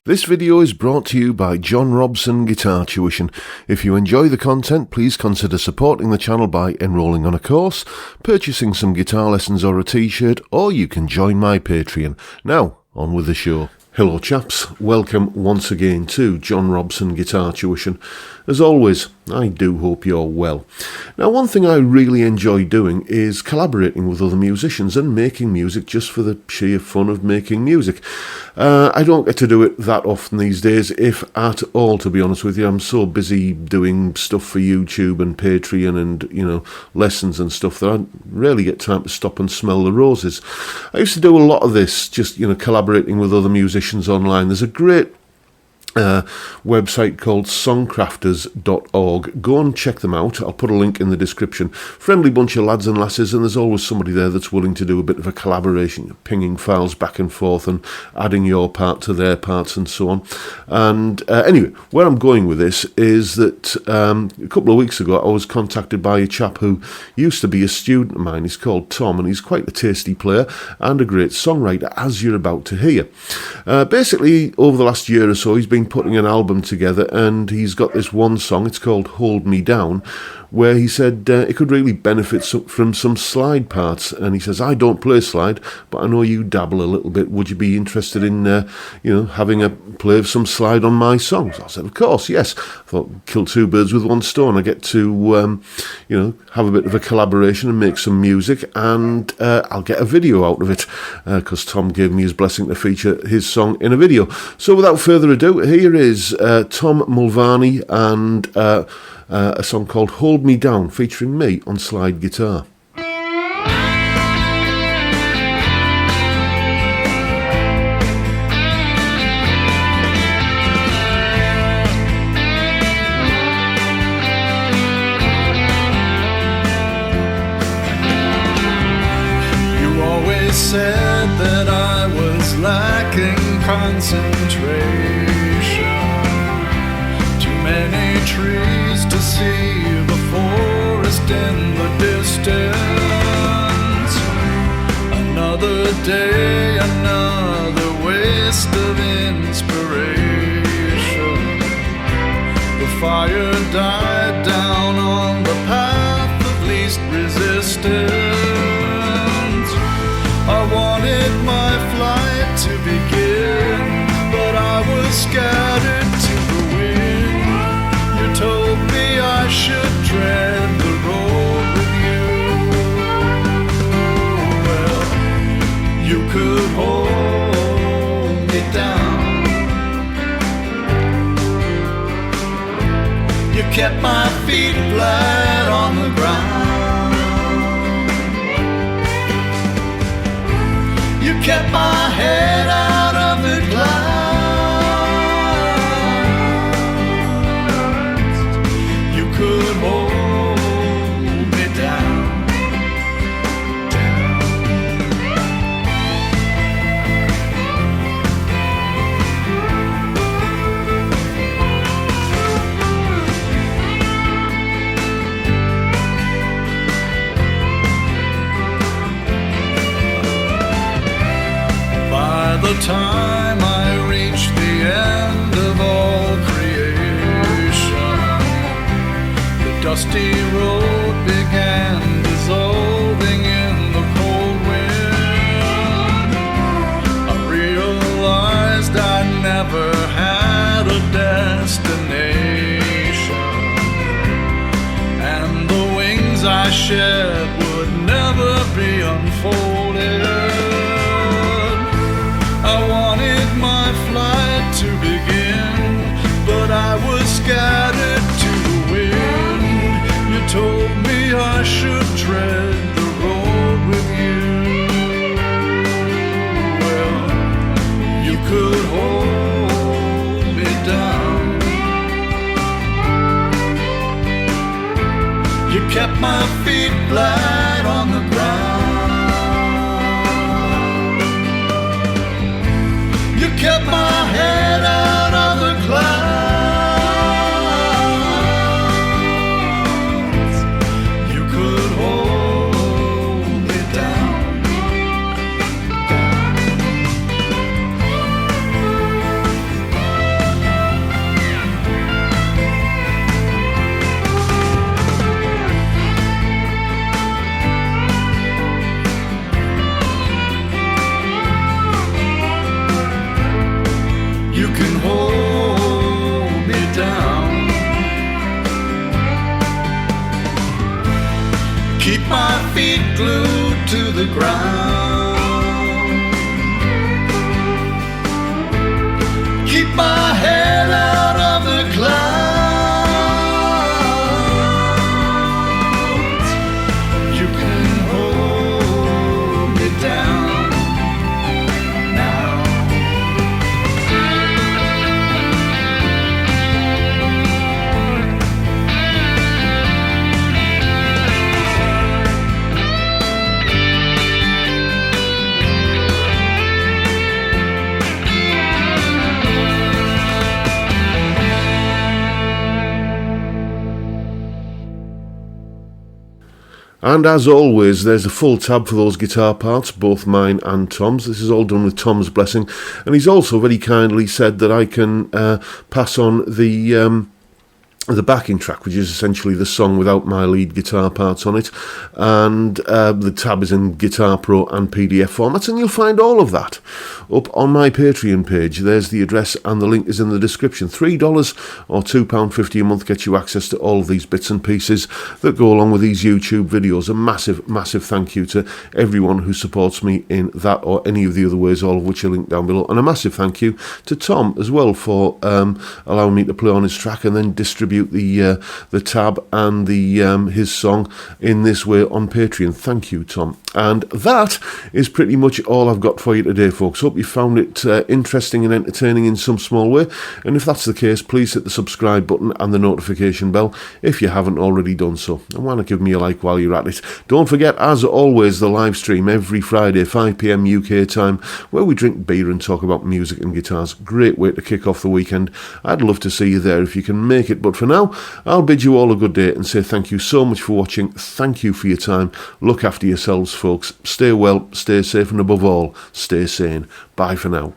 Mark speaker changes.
Speaker 1: This video is brought to you by John Robson Guitar Tuition. If you enjoy the content, please consider supporting the channel by enrolling on a course, purchasing some guitar lessons or a t-shirt, or you can join my Patreon. Now, on with the show. Hello chaps, welcome once again to John Robson Guitar Tuition. As always, I do hope you're well. Now, one thing I really enjoy doing is collaborating with other musicians and making music just for the sheer fun of making music. I don't get to do it that often these days, if at all, to be honest with you. I'm so busy doing stuff for YouTube and Patreon and, lessons and stuff that I rarely get time to stop and smell the roses. I used to do a lot of this, just, collaborating with other musicians online. There's a great website called songcrafters.org. Go and check them out. I'll put a link in the description. Friendly bunch of lads and lasses, and there's always somebody there that's willing to do a bit of a collaboration, pinging files back and forth and adding your part to their parts and so on. And anyway, where I'm going with this is that a couple of weeks ago I was contacted by a chap who used to be a student of mine. He's called Tom, and he's quite a tasty player and a great songwriter, as you're about to hear. Basically, over the last year or so, he's been putting an album together, and he's got this one song, it's called Hold Me Down, where he said it could really benefit from some slide parts. And he says, I don't play slide, but I know you dabble a little bit. Would you be interested in having a play of some slide on my songs? I said, of course, yes. I thought, kill two birds with one stone. I get to have a bit of a collaboration and make some music, and I'll get a video out of it, because Tom gave me his blessing to feature his song in a video. So without further ado, here is Tom Mulvaney and a song called Hold Me Down, featuring me on slide guitar.
Speaker 2: You always said that I was lacking concentration. Too many trees to see the forest in the distance. Another day, another waste of inspiration. The fire died down on the path of least resistance. I wanted my flight to begin, but I was scattered to the wind. You told me I should tread the road with you. Well, you could hold me down. You kept my feet flat on the ground. You kept my head out of the clouds. Could hold me down, By the time I reached the end of all creation, dusty road began dissolving in the cold wind. I realized I never had a destination, and the wings I shed would never be unfolded. I wanted my flight to begin, but I was scattered to the wind. You told me I should tread the road with you. Well, you could hold me down. You kept my feet flat on the ground. You kept my head out of the clouds. you can hold me down. Keep my feet glued to the ground. Keep my head out of the clouds. You can hold me down now.
Speaker 1: And as always, there's a full tab for those guitar parts, both mine and Tom's. This is all done with Tom's blessing. And he's also very kindly said that I can pass on the backing track, which is essentially the song without my lead guitar parts on it. And the tab is in Guitar Pro and PDF formats, and you'll find all of that up on my Patreon page. There's the address, and the link is in the description. $3 or £2.50 a month gets you access to all of these bits and pieces that go along with these YouTube videos. A massive, massive thank you to everyone who supports me in that or any of the other ways, all of which are linked down below. And a massive thank you to Tom as well for allowing me to play on his track and then distribute the tab and the his song in this way on Patreon. Thank you, Tom. And that is pretty much all I've got for you today, folks. Hope you found it interesting and entertaining in some small way. And if that's the case, please hit the subscribe button and the notification bell if you haven't already done so. And why not give me a like while you're at it? Don't forget, as always, the live stream every Friday, 5 PM UK time, where we drink beer and talk about music and guitars. Great way to kick off the weekend. I'd love to see you there if you can make it. But for now, I'll bid you all a good day and say thank you so much for watching. Thank you for your time. Look after yourselves, folks. Stay well, stay safe, and above all, stay sane. Bye for now.